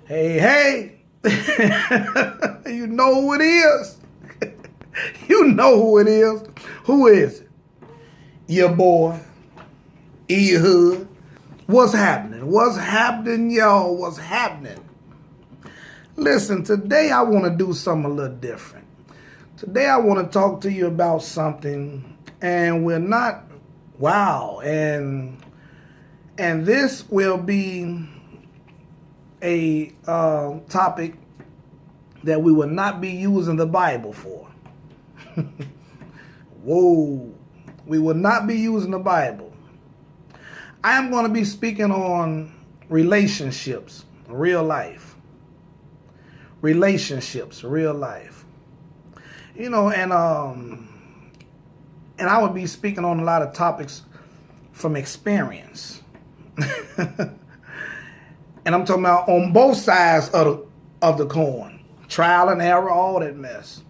Hey, hey, you know who it is. You know who it is. Who is it? Your boy, Ehud. What's happening? What's happening, y'all? What's happening? Listen, today I want to do something a little different. Today I want to talk to you about something, and we're not, wow, and this will be a topic that we will not be using the Bible for. Whoa, we will not be using the Bible. I am going to be speaking on relationships, real life. Relationships, real life. You know, and I would be speaking on a lot of topics from experience. And I'm talking about on both sides of the coin. Trial and error, all that mess.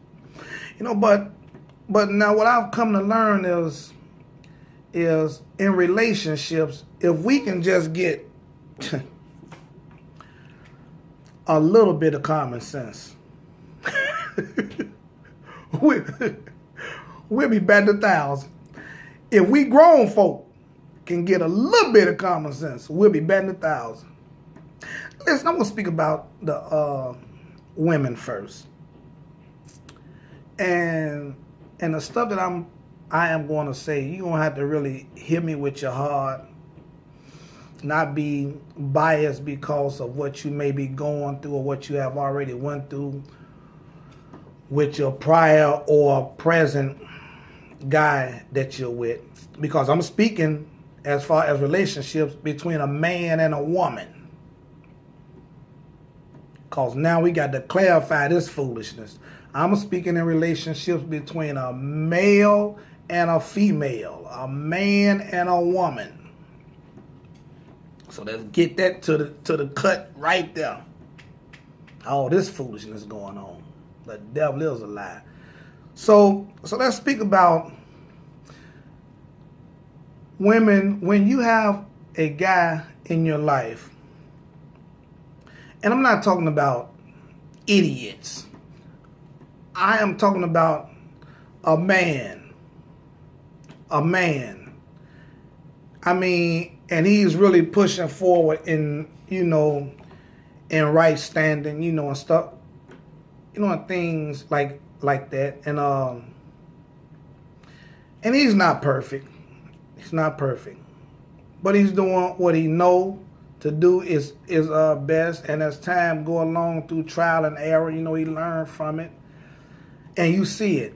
You know, but now what I've come to learn is in relationships, if we can just get a little bit of common sense, we'll be better than 1,000. If we grown folk can get a little bit of common sense, we'll be better than 1,000. Listen, I'm going to speak about the women first. And the stuff that I am going to say, you're going to have to really hear me with your heart, not be biased because of what you may be going through or what you have already went through with your prior or present guy that you're with. Because I'm speaking as far as relationships between a man and a woman. Because now we got to clarify this foolishness. I'm speaking in relationships between a male and a female, a man and a woman. So let's get that to the cut right there. All this foolishness going on. The devil is a lie. So let's speak about women. When you have a guy in your life, and I'm not talking about idiots. I am talking about a man. A man. I mean, and he's really pushing forward in, in right standing, and stuff, and things like that. And he's not perfect. He's not perfect. But he's doing what he knows to do is best, and as time go along through trial and error, he learned from it, and you see it.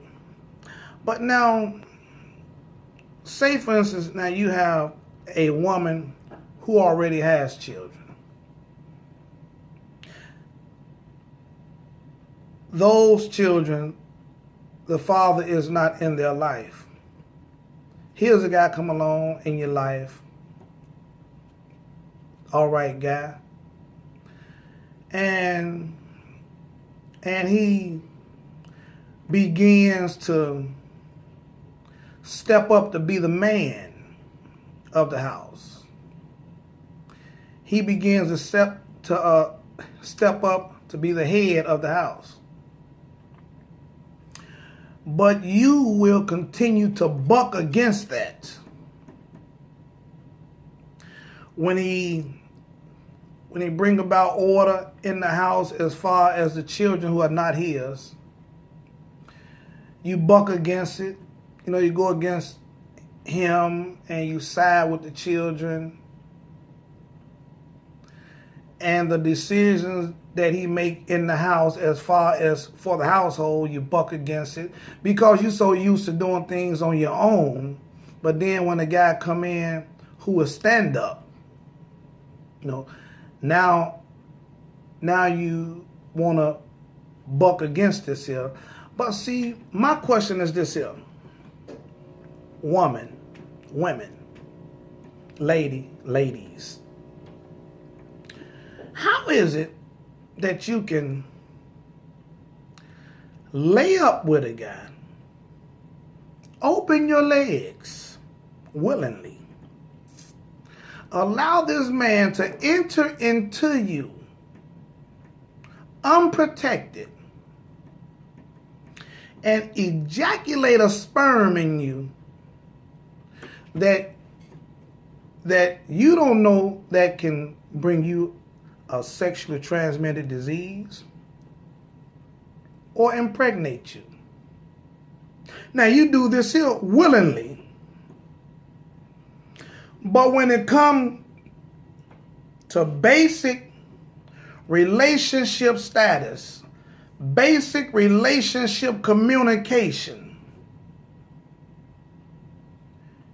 But now, say for instance, now you have a woman who already has children. Those children, the father is not in their life. Here's a guy come along in your life. All right, guy. And he begins to step up to be the man of the house. He begins to step up to be the head of the house. But you will continue to buck against that. When he bring about order in the house as far as the children who are not his, you buck against it. You go against him and you side with the children. And the decisions that he make in the house as far as for the household, you buck against it because you're so used to doing things on your own. But then when a guy come in who will stand up, now you want to buck against this here. But see, my question is this here. Women, ladies, how is it that you can lay up with a guy, open your legs willingly, allow this man to enter into you unprotected and ejaculate a sperm in you that you don't know that can bring you a sexually transmitted disease or impregnate you. Now you do this here willingly, but when it comes to basic relationship status, basic relationship communication,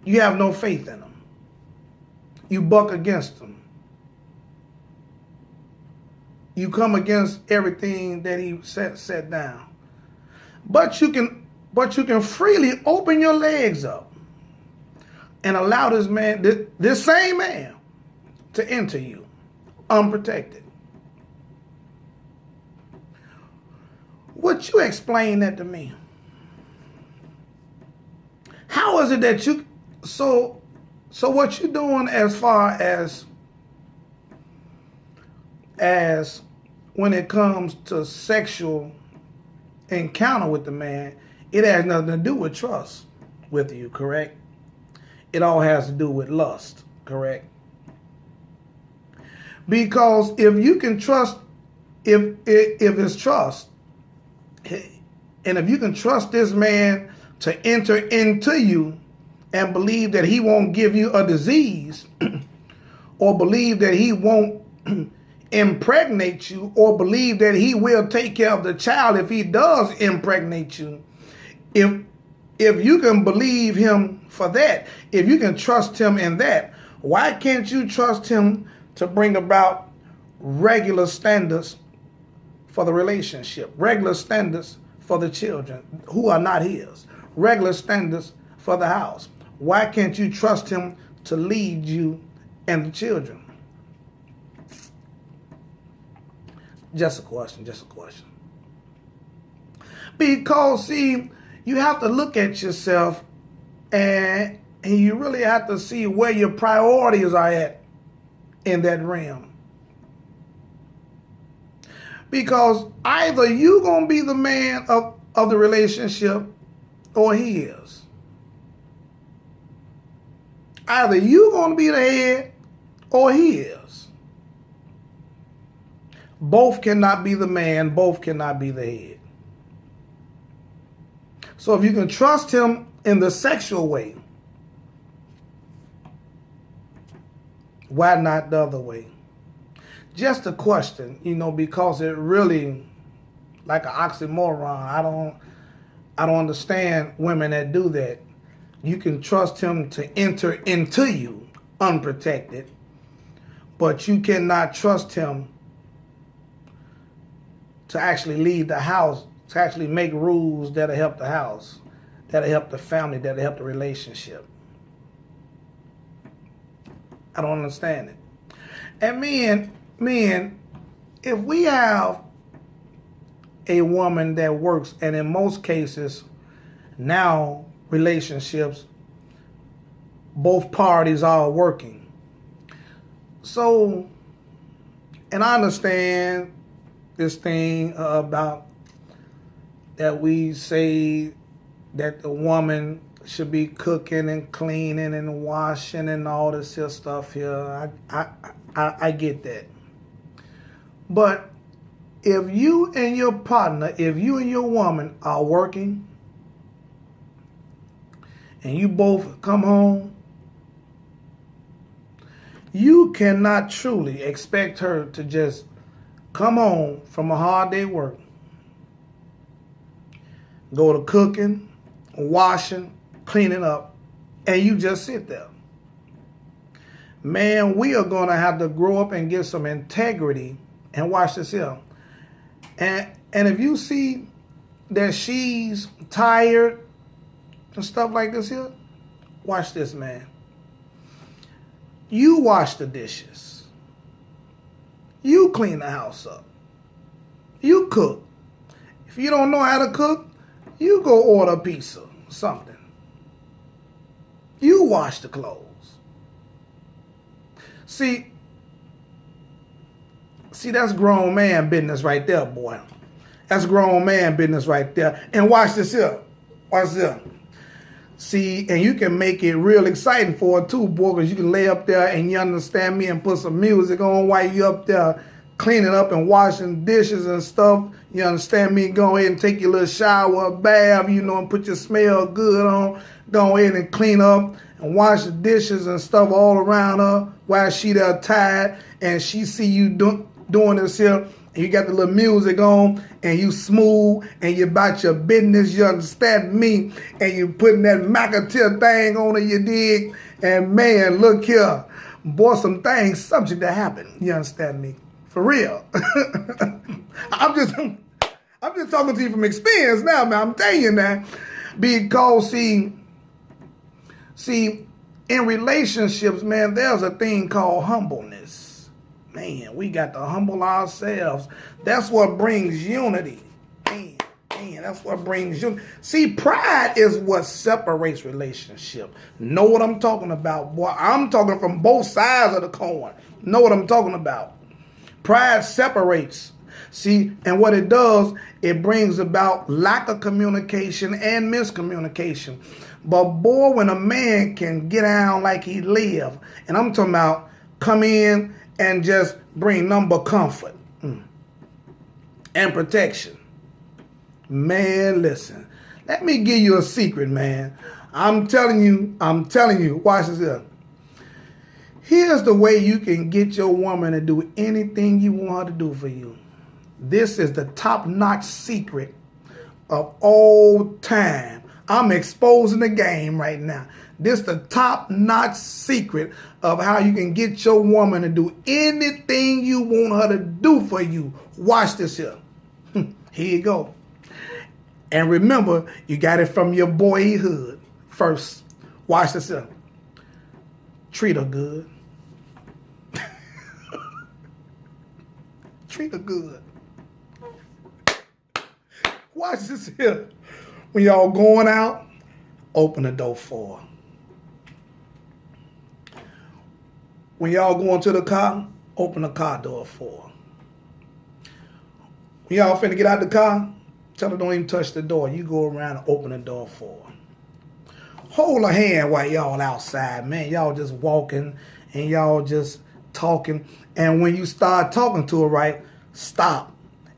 you have no faith in them. You buck against them. You come against everything that he set down. But you can freely open your legs up and allow this man, this same man, to enter you unprotected. Would you explain that to me? How is it that you so what you're doing as far as when it comes to sexual encounter with the man, it has nothing to do with trust with you, correct? It all has to do with lust, correct? Because if you can trust, if it's trust, and if you can trust this man to enter into you and believe that he won't give you a disease or believe that he won't impregnate you or believe that he will take care of the child if he does impregnate you, if you can believe him for that, if you can trust him in that, why can't you trust him to bring about regular standards for the relationship, regular standards for the children who are not his, regular standards for the house? Why can't you trust him to lead you and the children? Just a question. Because, see, you have to look at yourself and you really have to see where your priorities are at in that realm. Because either you going to be the man of the relationship or he is. Either you going to be the head or he is. Both cannot be the man, both cannot be the head. So if you can trust him in the sexual way, why not the other way? Just a question, because it really, like an oxymoron. I don't understand women that do that. You can trust him to enter into you unprotected, but you cannot trust him to actually lead the house, to actually make rules that'll help the house, that'll help the family, that'll help the relationship. I don't understand it. And men, if we have a woman that works, and in most cases, now relationships, both parties are working. So, and I understand this thing about that we say that the woman should be cooking and cleaning and washing and all this here stuff here. I get that. But if you and your partner, if you and your woman are working and you both come home, you cannot truly expect her to just come home from a hard day work, go to cooking, washing, cleaning up, and you just sit there. Man, we are going to have to grow up and get some integrity. And watch this here. And if you see that she's tired and stuff like this here, watch this, man. You wash the dishes. You clean the house up. You cook. If you don't know how to cook, you go order pizza, something. You wash the clothes. See, See, that's grown man business right there, boy. That's grown man business right there. And watch this here. Watch this. See, and you can make it real exciting for it too, boy, because you can lay up there and you understand me and put some music on while you up there cleaning up and washing dishes and stuff. You understand me? Go ahead and take your little shower, bath, you know, and put your smell good on. Go ahead and clean up and wash the dishes and stuff all around her while she there tired and she see you doing this here. And you got the little music on, and you smooth, and you about your business, you understand me, and you putting that McAteer thing on it, you dig, and man, look here, boy, some things subject to happen, you understand me, for real. I'm just talking to you from experience now, man, I'm telling you that, because see, in relationships, man, there's a thing called humbleness. Man, we got to humble ourselves. That's what brings unity. Man, that's what brings unity. See, pride is what separates relationship. Know what I'm talking about, boy? I'm talking from both sides of the coin. Know what I'm talking about? Pride separates. See, and what it does, it brings about lack of communication and miscommunication. But boy, when a man can get down like he live, and I'm talking about come in and just bring number comfort and protection. Man, listen. Let me give you a secret, man. I'm telling you, watch this here. Here's the way you can get your woman to do anything you want her to do for you. This is the top-notch secret of all time. I'm exposing the game right now. This is the top-notch secret of how you can get your woman to do anything you want her to do for you. Watch this here. Here you go. And remember, you got it from your boyhood first. Watch this here. Treat her good. Treat her good. Watch this here. When y'all going out, open the door for her. When y'all going to the car, open the car door for her. When y'all finna get out the car, tell her don't even touch the door. You go around and open the door for her. Hold her hand while y'all outside, man. Y'all just walking and y'all just talking. And when you start talking to her, right, stop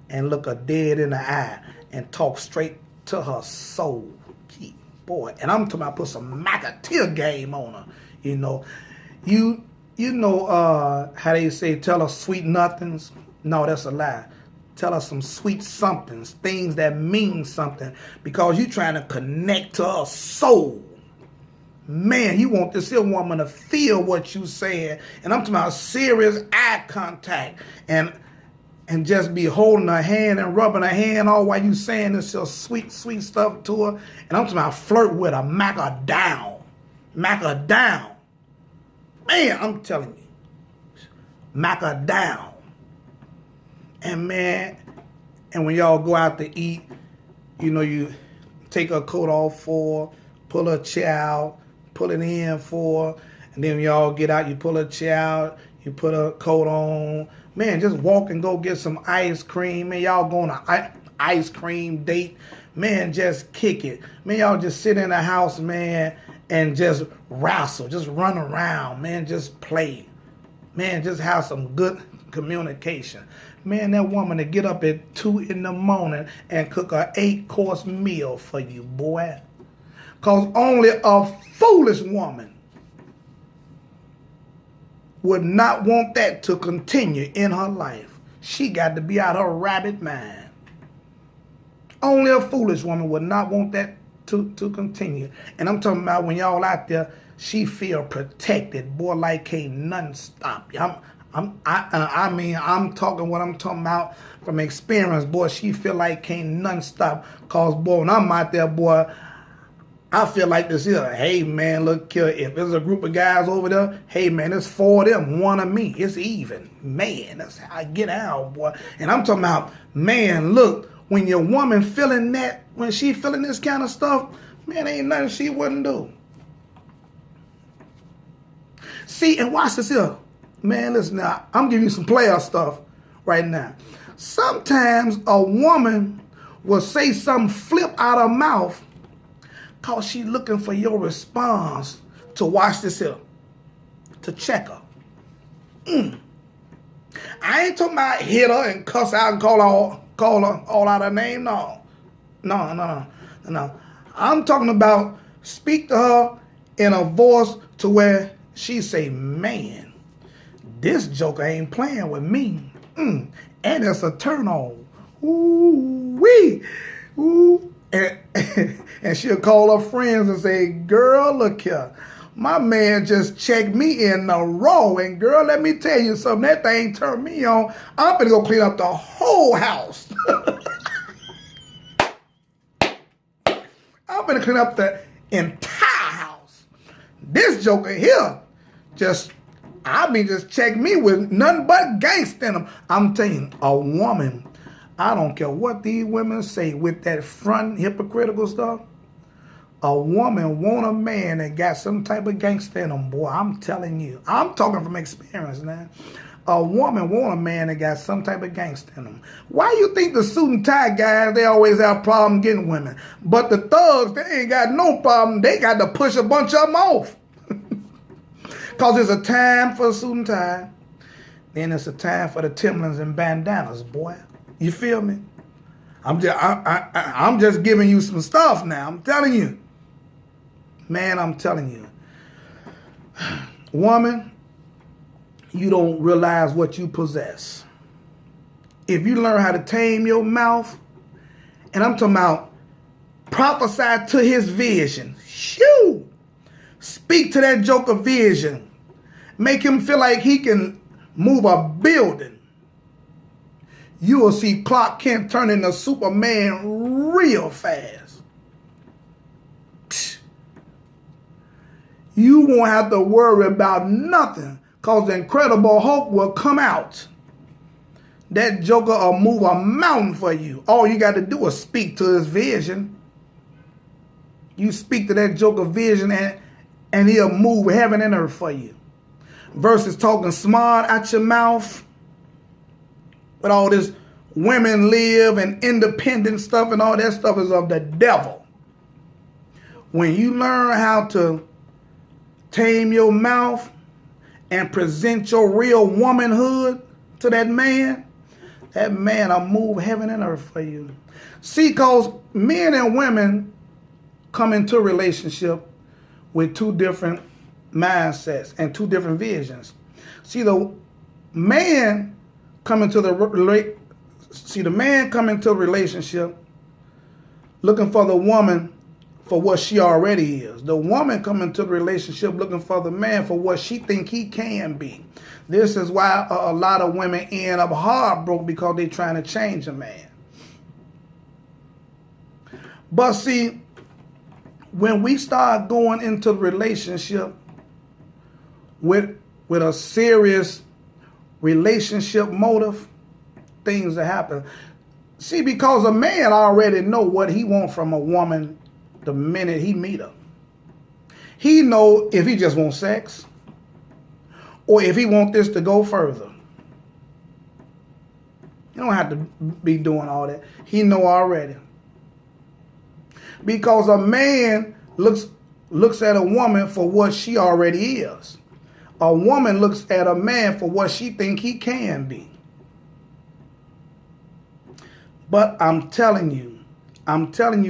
and look her dead in the eye and talk straight to her soul. Boy, and I'm talking about put some McAteer game on her. You know, you know how they say tell her sweet nothings? No, that's a lie. Tell her some sweet somethings, things that mean something, because you trying to connect to her soul. Man, you want this here woman to feel what you saying. And I'm talking about serious eye contact and just be holding her hand and rubbing her hand all while you saying this sweet, sweet stuff to her. And I'm talking about flirt with her, mack her down. Mack her down. Man, I'm telling you. Mack her down. And man, and when y'all go out to eat, you know, you take her coat off for her, pull her chair out, pull it in for her, and then when y'all get out, you pull her chair out, you put her coat on. Man, just walk and go get some ice cream. Man, y'all go on an ice cream date. Man, just kick it. Man, y'all just sit in the house, man, and just wrestle. Just run around, man. Just play. Man, just have some good communication. Man, that woman to get up at 2 in the morning and cook a 8-course meal for you, boy. Because only a foolish woman would not want that to continue in her life. She got to be out her rabbit mind. Only a foolish woman would not want that to continue. And I'm talking about when y'all out there, she feel protected. Boy, like can't nothing stop you. I'm talking what I'm talking about from experience. Boy, she feel like can't nothing stop. Cause boy, when I'm out there, boy, I feel like this here. Hey man, look here. If there's a group of guys over there, hey man, it's 4 of them, 1 of me. It's even. Man, that's how I get out, boy. And I'm talking about, man, look, when your woman feeling that, when she feeling this kind of stuff, man, ain't nothing she wouldn't do. See, and watch this here. Man, listen now, I'm giving you some player stuff right now. Sometimes a woman will say something flip out her mouth because she's looking for your response to watch this here, to check her. I ain't talking about hit her and cuss out and call her all out her name. No. I'm talking about speak to her in a voice to where she say, man, this joker ain't playing with me. And it's a turn on. Ooh-wee. Ooh. And she'll call her friends and say, girl, look here. My man just checked me in the row. And girl, let me tell you something. That thing turned me on. I'm going to go clean up the whole house. I'm going to clean up the entire house. This joker here just check me with nothing but gangsta in them. I'm telling you, a woman, I don't care what these women say with that front hypocritical stuff. A woman want a man that got some type of gangster in them, boy. I'm telling you. I'm talking from experience now. A woman want a man that got some type of gangster in them. Why you think the suit and tie guys, they always have a problem getting women? But the thugs, they ain't got no problem. They got to push a bunch of them off. Because there's a time for a suit and tie. Then it's a time for the Timberlands and bandanas, boy. You feel me? I'm just giving you some stuff now. I'm telling you. Man, I'm telling you. Woman, you don't realize what you possess. If you learn how to tame your mouth, and I'm talking about prophesy to his vision. Shoo! Speak to that joker vision. Make him feel like he can move a building. You will see Clark Kent turn into Superman real fast. You won't have to worry about nothing because the Incredible Hulk will come out. That joker will move a mountain for you. All you got to do is speak to his vision. You speak to that joker vision and he'll move heaven and earth for you. Versus talking smart out your mouth with all this women live and independent stuff and all that stuff is of the devil. When you learn how to tame your mouth and present your real womanhood to that man will move heaven and earth for you. See, because men and women come into a relationship with two different mindsets and two different visions. See, the man come into a relationship looking for the woman for what she already is. The woman come into the relationship looking for the man for what she think he can be. This is why a lot of women end up heartbroken because they're trying to change a man. But see, when we start going into the relationship with a serious relationship motive, things that happen. See, because a man already know what he wants from a woman the minute he meet her. He know if he just wants sex or if he want this to go further. You don't have to be doing all that. He know already. Because a man looks at a woman for what she already is. A woman looks at a man for what she think he can be. But I'm telling you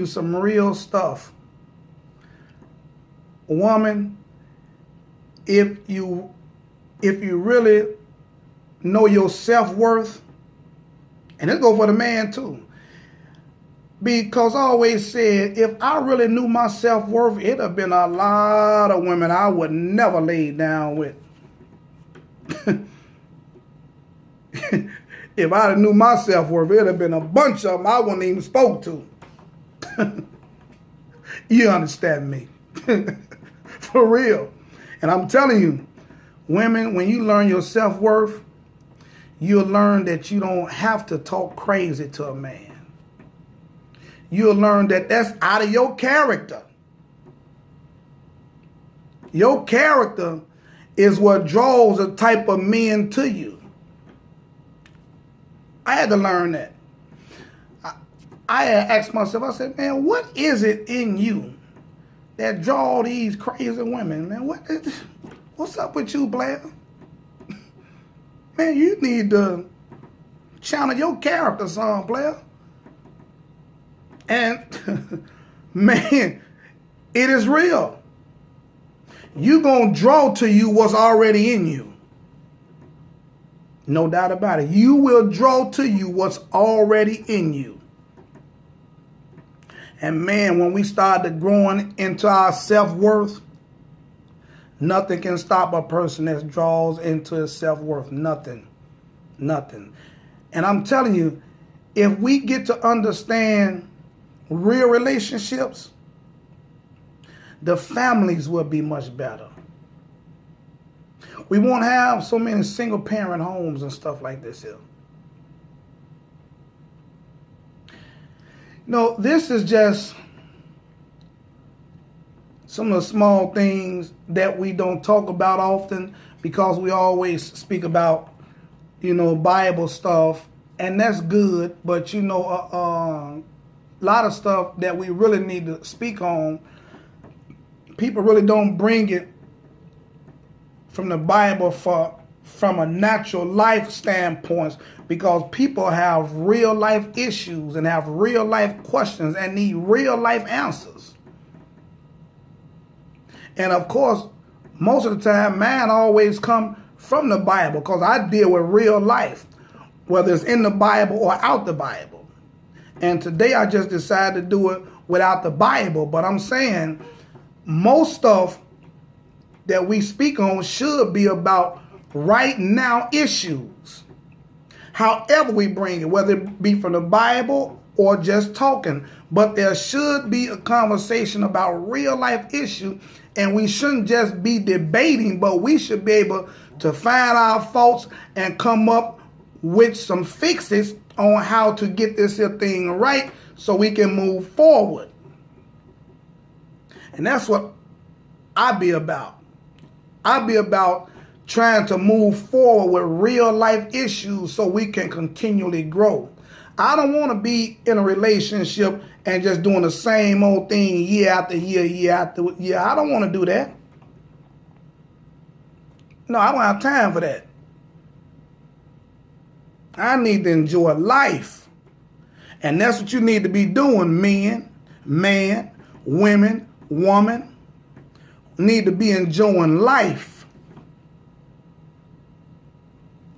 some real stuff. Woman, if you really know your self-worth, and it go for the man too. Because I always said, if I really knew my self-worth, it'd have been a lot of women I would never lay down with. If I knew my self-worth, it'd have been a bunch of them I wouldn't even spoke to. You understand me? For real. And I'm telling you, women, when you learn your self-worth, you'll learn that you don't have to talk crazy to a man. You'll learn that that's out of your character. Your character is what draws a type of men to you. I had to learn that. I had asked myself, I said, man, what is it in you that draw these crazy women? Man, what's up with you, Blair? Man, you need to channel your character some, Blair. And, man, it is real. You gonna draw to you what's already in you. No doubt about it. You will draw to you what's already in you. And man, when we started growing into our self-worth, nothing can stop a person that draws into his self-worth. Nothing. Nothing. And I'm telling you, if we get to understand real relationships, the families will be much better. We won't have so many single parent homes and stuff like this here. No, this is just some of the small things that we don't talk about often because we always speak about, Bible stuff, and that's good. But, a lot of stuff that we really need to speak on, people really don't bring it from the Bible from a natural life standpoint, because people have real life issues and have real life questions and need real life answers. And of course, most of the time, mine always come from the Bible because I deal with real life, whether it's in the Bible or out the Bible. And today I just decided to do it without the Bible. But I'm saying most stuff that we speak on should be about right now issues. However we bring it, whether it be from the Bible or just talking. But there should be a conversation about real life issues. And we shouldn't just be debating, but we should be able to find our faults and come up with some fixes on how to get this here thing right so we can move forward. And that's what I be about. I be about trying to move forward with real life issues so we can continually grow. I don't want to be in a relationship and just doing the same old thing year after year, year after year. I don't want to do that. No, I don't have time for that. I need to enjoy life. And that's what you need to be doing, men, man, women, woman. Need to be enjoying life.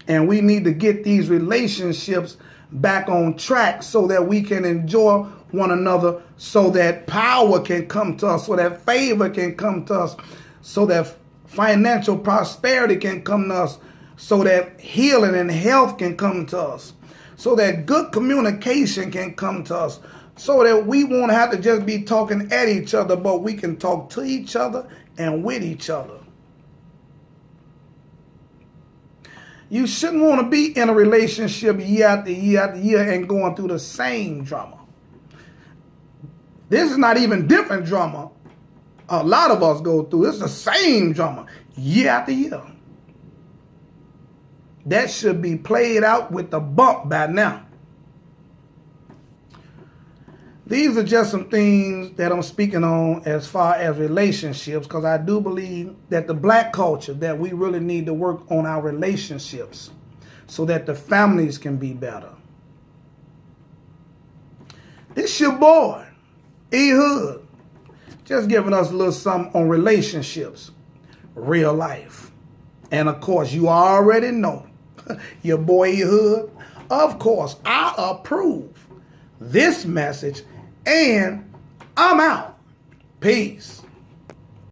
And we need to get these relationships back on track so that we can enjoy one another, so that power can come to us, so that favor can come to us, so that financial prosperity can come to us, so that healing and health can come to us, so that good communication can come to us, so that we won't have to just be talking at each other, but we can talk to each other and with each other. You shouldn't want to be in a relationship year after year after year and going through the same drama. This is not even different drama. A lot of us go through. It's the same drama year after year. That should be played out with the bump by now. These are just some things that I'm speaking on as far as relationships, because I do believe that the black culture, that we really need to work on our relationships so that the families can be better. This your boy, E-Hood, just giving us a little something on relationships, real life. And of course, you already know, your boy E-Hood, of course, I approve this message, and I'm out. Peace.